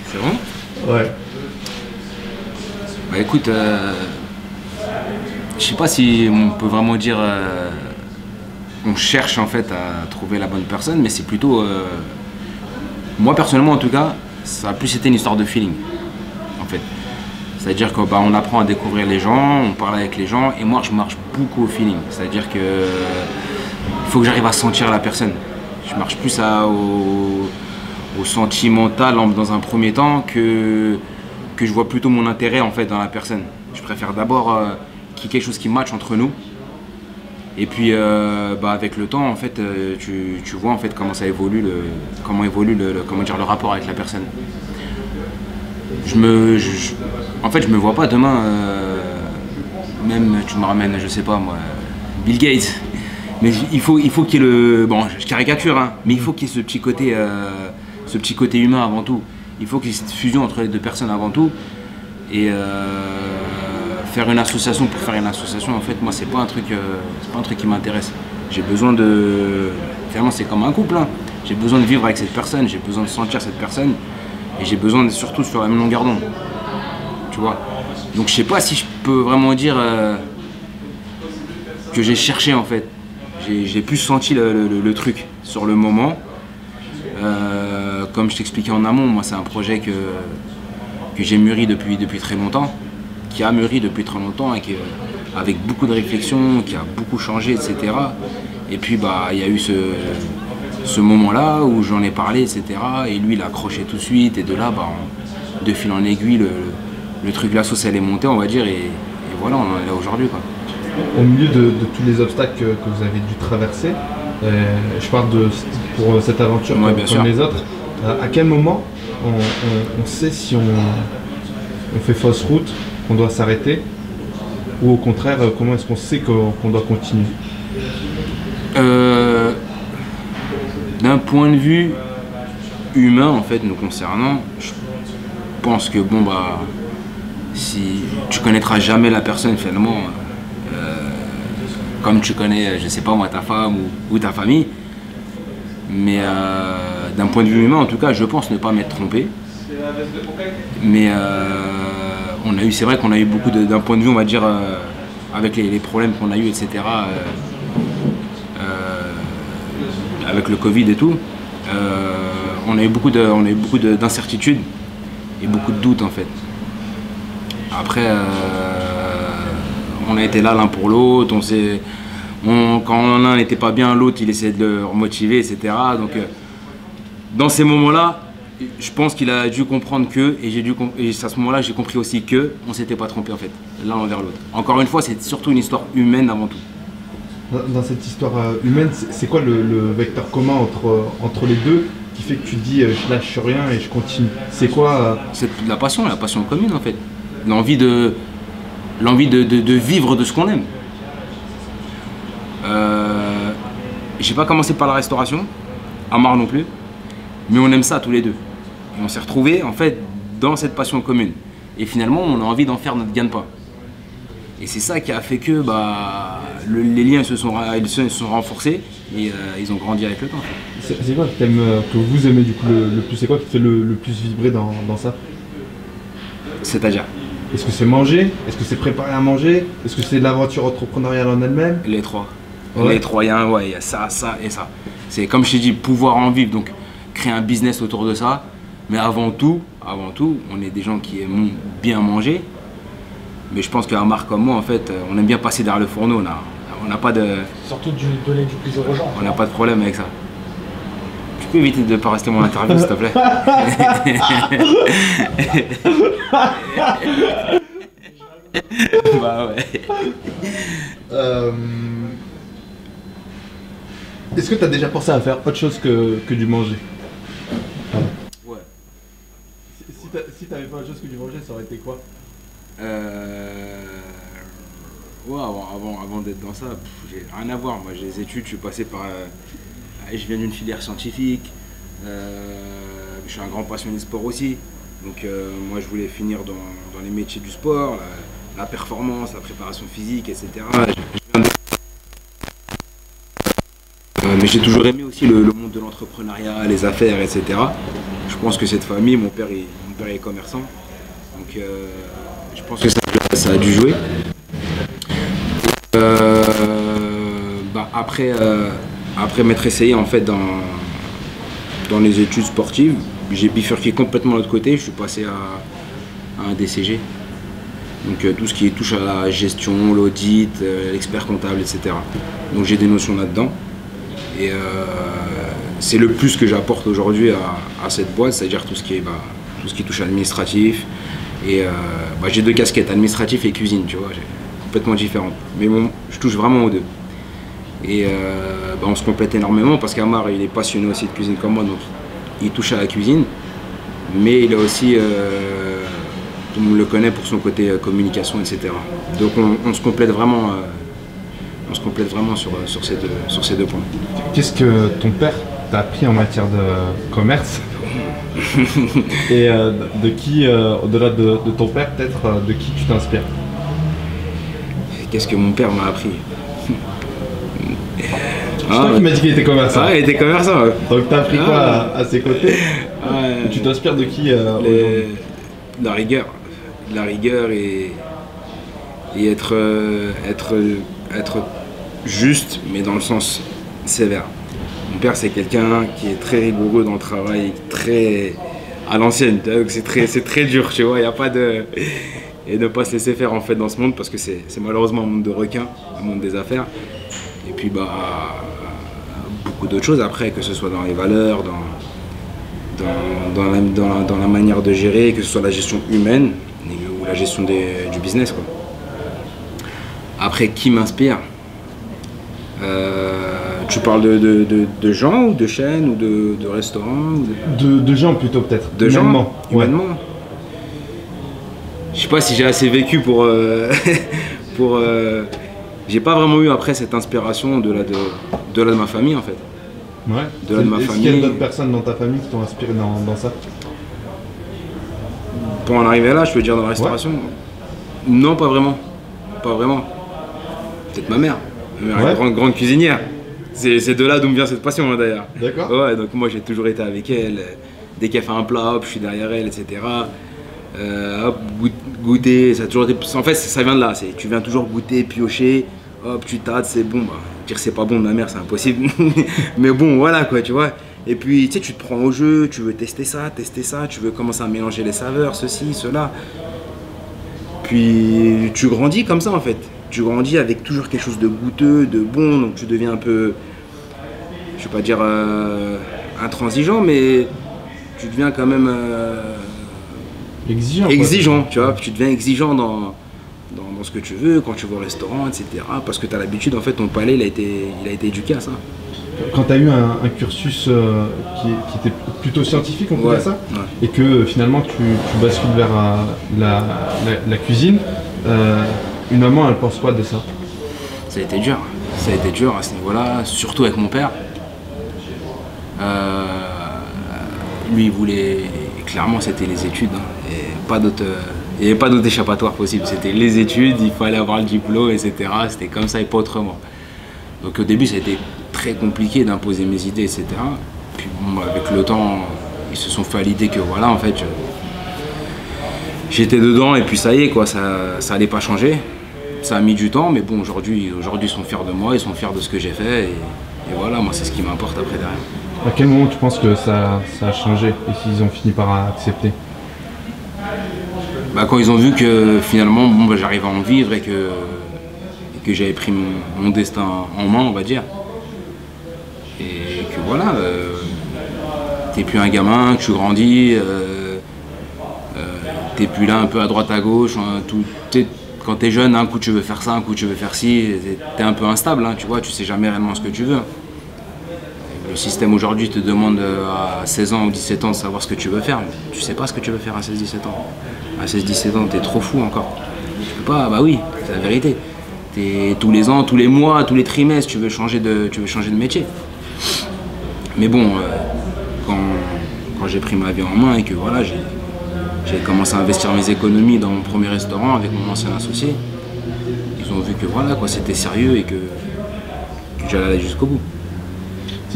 C'est bon? Ouais. Bah écoute, je sais pas si on peut vraiment dire on cherche en fait à trouver la bonne personne, mais c'est plutôt, moi personnellement en tout cas, ça a plus été une histoire de feeling en fait. C'est-à-dire qu'on bah, apprend à découvrir les gens, on parle avec les gens, et moi je marche beaucoup au feeling. C'est-à-dire que il faut que j'arrive à sentir la personne. Je marche plus au sentimental dans un premier temps que je vois plutôt mon intérêt en fait dans la personne. Je préfère d'abord qu'il y ait quelque chose qui matche entre nous. Et puis bah, avec le temps en fait tu vois en fait comment ça évolue comment dire, le rapport avec la personne. En fait je me vois pas demain même tu me ramènes je sais pas moi Bill Gates. Mais il faut qu'il y ait le. Bon, je caricature, hein, mais il faut qu'il y ait ce petit côté humain avant tout. Il faut qu'il y ait cette fusion entre les deux personnes avant tout. Et faire une association pour faire une association, en fait, moi, c'est pas un truc qui m'intéresse. J'ai besoin de. Finalement, c'est comme un couple. Hein. J'ai besoin de vivre avec cette personne, j'ai besoin de sentir cette personne, et j'ai besoin de, surtout sur la même longueur d'onde. Tu vois. Donc, je sais pas si je peux vraiment dire que j'ai cherché, en fait. J'ai plus senti le truc sur le moment. Comme je t'expliquais en amont, moi c'est un projet que j'ai mûri depuis très longtemps, qui a mûri depuis très longtemps et avec beaucoup de réflexion, qui a beaucoup changé, etc. Et puis bah il y a eu ce moment-là où j'en ai parlé, etc. Et lui il a accroché tout de suite et de là, bah, de fil en aiguille, le truc, la sauce elle est montée on va dire et voilà on en est là aujourd'hui quoi. Au milieu de tous les obstacles que vous avez dû traverser, je parle pour cette aventure ouais, comme les autres, à quel moment on sait si on fait fausse route, qu'on doit s'arrêter, ou au contraire, comment est-ce qu'on sait qu'on doit continuer? D'un point de vue humain, en fait, nous concernant, je pense que bon bah, si tu connaîtras jamais la personne finalement. Comme tu connais, je sais pas moi, ta femme ou ta famille. Mais d'un point de vue humain, en tout cas, je pense ne pas m'être trompé. Mais c'est vrai qu'on a eu beaucoup d'un point de vue, on va dire, avec les problèmes qu'on a eu, etc. Avec le Covid et tout, on a eu beaucoup d'incertitudes et beaucoup de doutes en fait. Après. On a été là l'un pour l'autre, quand l'un n'était pas bien, l'autre il essayait de le remotiver, etc. Donc dans ces moments-là, je pense qu'il a dû comprendre et à ce moment-là j'ai compris aussi que on s'était pas trompé en fait, l'un envers l'autre. Encore une fois, c'est surtout une histoire humaine avant tout. Dans cette histoire humaine, c'est quoi le vecteur commun entre les deux qui fait que tu dis je lâche rien et je continue? C'est quoi C'est la passion commune en fait. L'envie de vivre de ce qu'on aime. J'ai pas commencé par la restauration, Amar non plus, mais on aime ça tous les deux. Et on s'est retrouvés en fait dans cette passion commune. Et finalement, on a envie d'en faire notre gagne-pain. Et c'est ça qui a fait que bah, les liens se sont renforcés et ils ont grandi avec le temps. En fait. C'est quoi que vous aimez du coup le plus? C'est quoi qui te fait le plus vibrer dans ça? C'est-à-dire? Est-ce que c'est manger? Est-ce que c'est préparer à manger? Est-ce que c'est l'aventure entrepreneuriale en elle-même? Les trois. Ouais. Les trois, il y a ça et ça. C'est comme je t'ai dit, pouvoir en vivre, donc créer un business autour de ça. Mais avant tout, on est des gens qui aiment bien manger. Mais je pense qu'un Marc comme moi, en fait, on aime bien passer derrière le fourneau. On n'a pas de... Surtout donner du plaisir aux gens. On n'a pas de problème avec ça. Tu peux éviter de ne pas rester mon interview, s'il te plaît? Bah ouais. Est-ce que tu as déjà pensé à faire autre chose que du manger? Ouais. Si tu n'avais pas autre chose que du manger, ça aurait été quoi? Ouais, avant d'être dans ça, j'ai rien à voir. Moi, j'ai les études, je suis passé par... je viens d'une filière scientifique. Je suis un grand passionné de sport aussi. Donc moi, je voulais finir dans les métiers du sport, la performance, la préparation physique, etc. Mais j'ai toujours aimé aussi le monde de l'entrepreneuriat, les affaires, etc. Je pense que cette famille, mon père est commerçant, donc je pense que ça a dû jouer. Après m'être essayé en fait dans les études sportives, j'ai bifurqué complètement de l'autre côté, je suis passé à un DCG. Donc tout ce qui touche à la gestion, l'audit, l'expert comptable, etc. Donc j'ai des notions là-dedans. Et c'est le plus que j'apporte aujourd'hui à cette boîte, c'est-à-dire tout ce qui touche à l'administratif. Et j'ai 2 casquettes, administratif et cuisine, tu vois, complètement différentes. Mais bon, je touche vraiment aux deux. Et on se complète énormément parce qu'Amar, il est passionné aussi de cuisine comme moi, donc il touche à la cuisine. Mais il a aussi, tout le monde le connaît pour son côté communication, etc. Donc on se complète vraiment, sur ces deux points. Qu'est-ce que ton père t'a appris en matière de commerce? Et de qui, au-delà de ton père, peut-être, de qui tu t'inspires? Qu'est-ce que mon père m'a appris? C'est toi qui m'as dit qu'il était commerçant. Ah, il était commerçant. Ouais. Donc t'as appris quoi à ses côtés? Tu t'inspires de qui La rigueur. La rigueur et être juste, mais dans le sens sévère. Mon père, c'est quelqu'un qui est très rigoureux dans le travail, très à l'ancienne. C'est très dur, tu vois. Il n'y a pas de... Et ne pas se laisser faire en fait dans ce monde, parce que c'est malheureusement un monde de requins, un monde des affaires. Et puis beaucoup d'autres choses après, que ce soit dans les valeurs, dans la manière de gérer, que ce soit la gestion humaine ou la gestion du business, quoi. Après, qui m'inspire? Tu parles de gens ou de chaînes ou de restaurants de gens plutôt peut-être. De gens humainement. Je sais pas si j'ai assez vécu pour... J'ai pas vraiment eu après cette inspiration de ma famille en fait. Ouais. Est-ce qu'il y a d'autres personnes dans ta famille qui t'ont inspiré dans ça? Pour en arriver là, je peux dire dans la restauration? Ouais. Non, pas vraiment. Pas vraiment. Peut-être ma mère. Grande cuisinière. C'est de là d'où me vient cette passion, hein, d'ailleurs. D'accord. Ouais, donc moi j'ai toujours été avec elle. Dès qu'elle fait un plat, hop, je suis derrière elle, etc. Hop, goûter, ça a toujours été... En fait, ça vient de là. Tu viens toujours goûter, piocher, hop, tu tâtes, c'est bon. Dire c'est pas bon de ma mère, c'est impossible. Mais bon, voilà quoi, tu vois. Et puis, tu sais, tu te prends au jeu, tu veux tester ça, tu veux commencer à mélanger les saveurs, ceci, cela. Puis, tu grandis comme ça, en fait. Tu grandis avec toujours quelque chose de goûteux, de bon, donc tu deviens un peu, je vais pas dire intransigeant, mais tu deviens quand même exigeant, tu vois. Tu deviens exigeant dans ce que tu veux, quand tu vas au restaurant, etc. Parce que tu as l'habitude, en fait, ton palais, il a été éduqué à ça. Quand tu as eu un cursus qui était plutôt scientifique, on peut dire ça, ouais. Et que finalement tu bascules vers la cuisine, une maman, elle pense quoi de ça? Ça a été dur à ce niveau-là, surtout avec mon père. Lui, il voulait, clairement, c'était les études, hein, et pas d'autre, il n'y avait pas d'autre échappatoire possible. C'était les études, il fallait avoir le diplôme, etc. C'était comme ça et pas autrement. Donc au début, ça a été très compliqué d'imposer mes idées, etc. Puis bon, avec le temps, ils se sont fait à l'idée que voilà, en fait, j'étais dedans et puis ça y est, quoi, ça allait pas changer. Ça a mis du temps, mais bon, aujourd'hui, ils sont fiers de moi, ils sont fiers de ce que j'ai fait, et voilà, moi, c'est ce qui m'importe après derrière. À quel moment tu penses que ça a changé et qu'ils ont fini par accepter? Quand ils ont vu que finalement, j'arrivais à en vivre et que j'avais pris mon destin en main, on va dire. Et que voilà, t'es plus un gamin, que tu grandis, t'es plus là un peu à droite à gauche, hein, quand t'es jeune, un coup tu veux faire ça, un coup tu veux faire ci, t'es un peu instable, hein, tu vois, tu sais jamais réellement ce que tu veux. Le système aujourd'hui te demande à 16 ans ou 17 ans de savoir ce que tu veux faire, mais tu sais pas ce que tu veux faire à 16-17 ans. À 16-17 ans, t'es trop fou encore. Tu peux pas, bah oui, c'est la vérité. Tous les ans, tous les mois, tous les trimestres, tu veux changer de métier. Mais bon, quand j'ai pris ma vie en main et que voilà, j'ai commencé à investir mes économies dans mon premier restaurant avec mon ancien associé, ils ont vu que voilà, quoi, c'était sérieux et que j'allais aller jusqu'au bout.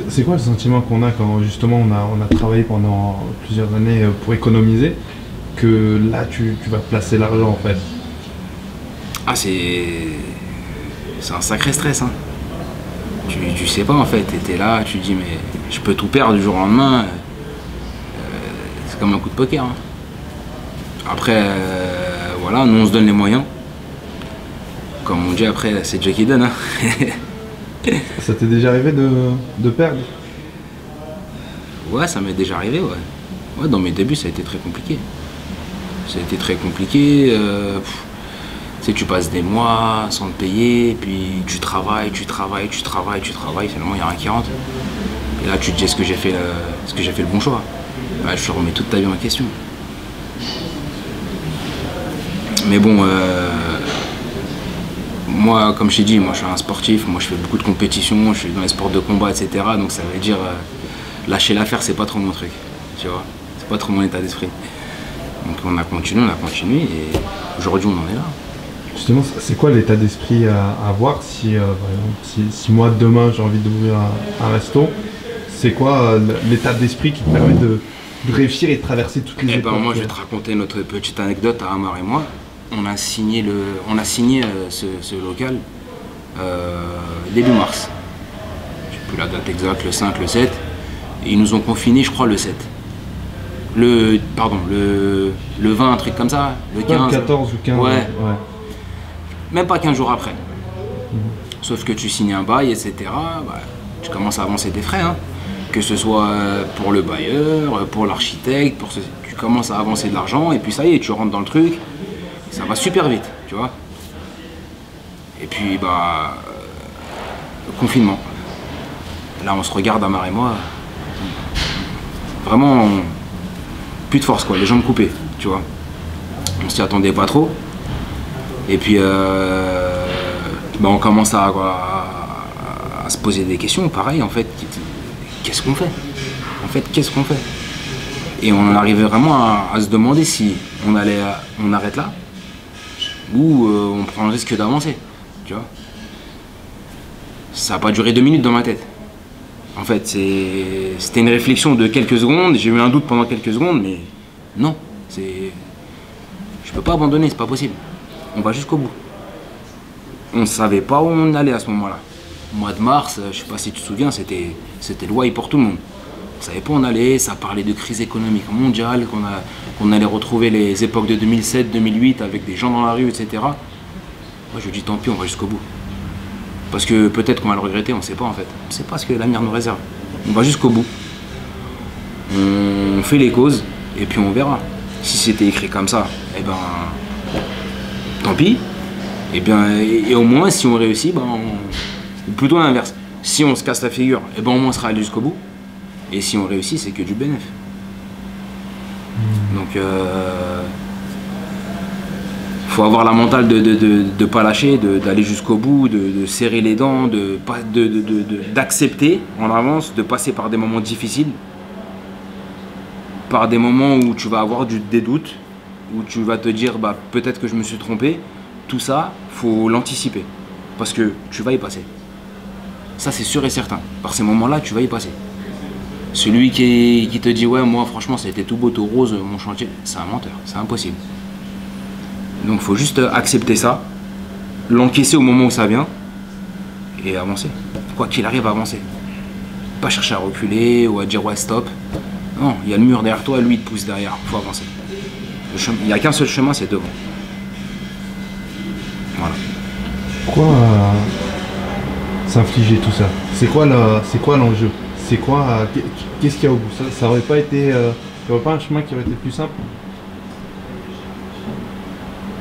C'est quoi le sentiment qu'on a quand justement on a travaillé pendant plusieurs années pour économiser, que là tu vas placer l'argent en fait? Ah, c'est un sacré stress, hein. Tu sais pas en fait, t'es là, tu te dis mais je peux tout perdre du jour au lendemain. C'est comme un coup de poker, hein. Après, voilà, nous on se donne les moyens. Comme on dit après, c'est Dieu qui donne, hein. Ça t'est déjà arrivé de perdre? Ouais, ça m'est déjà arrivé, ouais. Ouais, dans mes débuts, ça a été très compliqué. Ça a été très compliqué. Tu sais, tu passes des mois sans te payer, puis tu travailles, finalement, il n'y a rien qui rentre. Et là, tu te dis, est-ce que j'ai fait le bon choix? Ouais, je te remets toute ta vie en question. Mais bon, moi, comme je t'ai dit, moi je suis un sportif, moi je fais beaucoup de compétitions, je suis dans les sports de combat, etc. Donc ça veut dire lâcher l'affaire, c'est pas trop mon truc, tu vois. C'est pas trop mon état d'esprit. Donc on a continué et aujourd'hui on en est là. Justement, c'est quoi l'état d'esprit à avoir si, par exemple, si moi demain j'ai envie d'ouvrir un resto, c'est quoi l'état d'esprit qui te permet de réussir et de traverser toutes les étapes? Moi je vais te raconter notre petite anecdote à Amar et moi. On a signé ce local début mars. Je sais plus la date exacte, le 5, le 7. Et ils nous ont confinés, je crois, le 7. Le 20, un truc comme ça. Le 15. Ouais, le 14 ou 15. Ouais. Même pas 15 jours après. Sauf que tu signes un bail, etc. Bah, tu commences à avancer tes frais. Hein. Que ce soit pour le bailleur, pour l'architecte, tu commences à avancer de l'argent. Et puis ça y est, tu rentres dans le truc. Ça va super vite, tu vois. Et puis, confinement. Là, on se regarde, Amar et moi. Vraiment, plus de force, quoi. Les jambes coupées, tu vois. On s'y attendait pas trop. Et puis, on commence à se poser des questions. Pareil, en fait, qu'est-ce qu'on fait? En fait, qu'est-ce qu'on fait? Et on en arrivait vraiment à se demander si on arrête là, ou on prend le risque d'avancer, tu vois. Ça n'a pas duré 2 minutes dans ma tête. En fait, c'était une réflexion de quelques secondes, j'ai eu un doute pendant quelques secondes, mais non, je peux pas abandonner, c'est pas possible. On va jusqu'au bout. On ne savait pas où on allait à ce moment-là. Au mois de mars, je sais pas si tu te souviens, c'était le why pour tout le monde. On savait pas où on allait, ça parlait de crise économique mondiale, qu'on allait retrouver les époques de 2007, 2008 avec des gens dans la rue, etc. Moi je dis tant pis, on va jusqu'au bout. Parce que peut-être qu'on va le regretter, on ne sait pas en fait. On ne sait pas ce que l'avenir nous réserve. On va jusqu'au bout. On fait les causes et puis on verra. Si c'était écrit comme ça, eh ben tant pis. Et au moins si on réussit, ou plutôt l'inverse. Si on se casse la figure, eh ben au moins on sera allé jusqu'au bout. Et si on réussit, c'est que du bénéfice. Donc, faut avoir la mentale de pas lâcher, d'aller jusqu'au bout, de serrer les dents, d'accepter en avance, de passer par des moments difficiles, par des moments où tu vas avoir des doutes, où tu vas te dire peut-être que je me suis trompé. Tout ça, faut l'anticiper, parce que tu vas y passer. Ça, c'est sûr et certain. Par ces moments-là, tu vas y passer. Celui qui te dit ouais moi franchement ça a été tout beau tout rose mon chantier, c'est un menteur, c'est impossible. Donc il faut juste accepter ça, l'encaisser au moment où ça vient et avancer. Quoi qu'il arrive, avancer. Pas chercher à reculer ou à dire ouais stop. Non, il y a le mur derrière toi, lui il te pousse derrière, il faut avancer. Il n'y a qu'un seul chemin, c'est devant. Voilà. Pourquoi s'infliger tout ça? C'est quoi l'enjeu? C'est quoi, qu'est-ce qu'il y a au bout? Ça aurait pas été, il n'y aurait pas un chemin qui aurait été plus simple?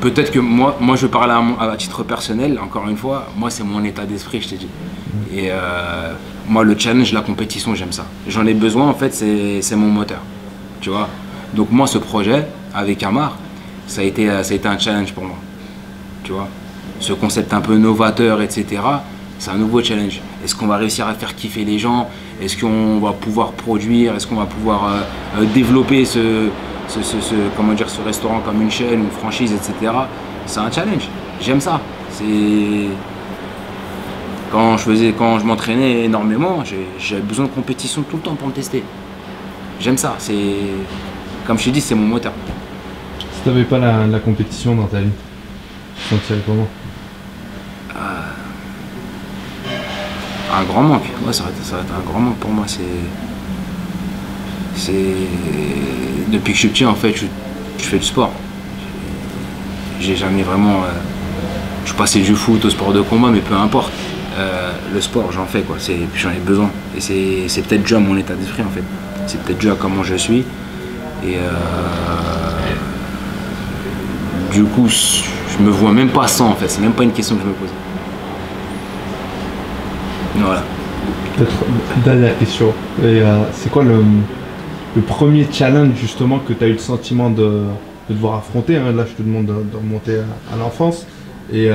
Peut-être que moi je parle à titre personnel, encore une fois, moi c'est mon état d'esprit, je t'ai dit. Et moi le challenge, la compétition, j'aime ça. J'en ai besoin en fait, c'est mon moteur, tu vois. Donc moi ce projet avec Amar, ça a été un challenge pour moi, tu vois. Ce concept un peu novateur, etc. C'est un nouveau challenge. Est-ce qu'on va réussir à faire kiffer les gens? Est-ce qu'on va pouvoir produire? Est-ce qu'on va pouvoir développer ce restaurant comme une chaîne, une franchise, etc. C'est un challenge. J'aime ça. Quand je m'entraînais énormément, j'avais besoin de compétition tout le temps pour me tester. J'aime ça, comme je t'ai dit, c'est mon moteur. Si tu n'avais pas la compétition dans ta vie, tu te sentirais comment? Un grand manque, ouais, ça va être un grand manque pour moi. Depuis que je suis petit, en fait, je fais du sport. J'ai jamais vraiment... je passais du foot au sport de combat, mais peu importe. Le sport, j'en fais, quoi. J'en ai besoin. Et c'est peut-être dû à mon état d'esprit, en fait. C'est peut-être dû à comment je suis. Et du coup, je me vois même pas sans, en fait. C'est même pas une question que je me pose. Voilà. Peut-être dernière question. C'est quoi le premier challenge justement que tu as eu le sentiment de devoir affronter, hein? Là, je te demande de remonter à l'enfance. Et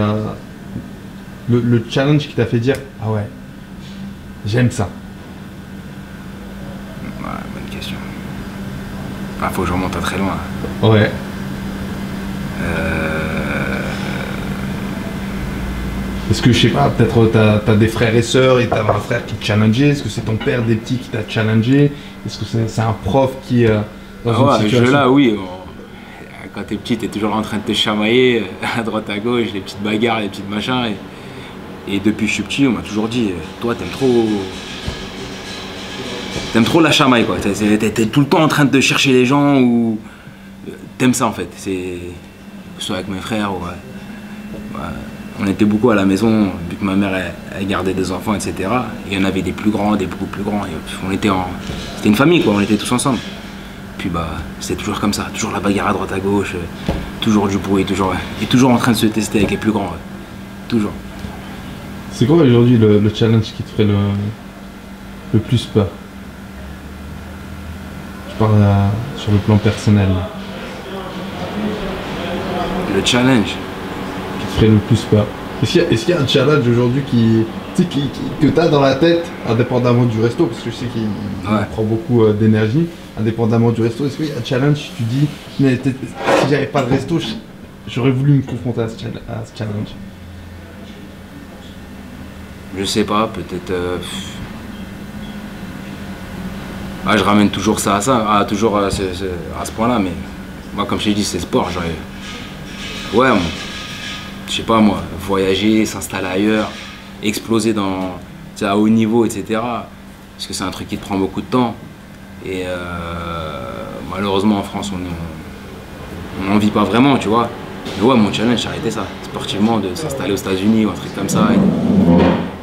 le challenge qui t'a fait dire ah ouais, j'aime ça. Ouais, bonne question. Faut que je remonte à très loin. Ouais. Est-ce que, je sais pas, peut-être t'as des frères et sœurs et t'as un frère qui te challengeait? Est-ce que c'est ton père des petits qui t'a challengé? Est-ce que c'est un prof qui, dans une situation... Là, oui. Quand t'es petit, t'es toujours en train de te chamailler à droite à gauche, les petites bagarres, les petites machins. Et depuis que je suis petit, on m'a toujours dit, toi, t'aimes trop la chamaille, quoi. T'es tout le temps en train de chercher les gens ou t'aimes ça, en fait. Soit avec mes frères ou... On était beaucoup à la maison, vu que ma mère elle gardait des enfants, etc. Et il y en avait des plus grands, des beaucoup plus grands. C'était une famille, quoi. On était tous ensemble. Puis c'était toujours comme ça, toujours la bagarre à droite à gauche, toujours du bruit, toujours en train de se tester avec les plus grands. Toujours. C'est quoi aujourd'hui le challenge qui te ferait le plus peur? Je parle sur le plan personnel. Le challenge qui te ferait le plus peur. Est-ce qu'il y a un challenge aujourd'hui que tu as dans la tête, indépendamment du resto, parce que je sais qu'il prend beaucoup d'énergie, indépendamment du resto, est-ce qu'il y a un challenge, tu dis, mais si j'avais pas de resto, j'aurais voulu me confronter à ce challenge? Je sais pas, peut-être... je ramène toujours ça à ça, toujours à ce point-là, mais moi, comme je t'ai dit, c'est sport, ouais, je sais pas moi, voyager, s'installer ailleurs, exploser à haut niveau, etc. Parce que c'est un truc qui te prend beaucoup de temps. Et malheureusement en France, on n'en vit pas vraiment, tu vois. Mais ouais, mon challenge, c'est arrêter ça. Sportivement, de s'installer aux États-Unis ou un truc comme ça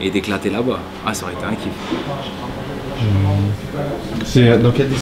et d'éclater là-bas. Ça aurait été un kiff. C'est dans quel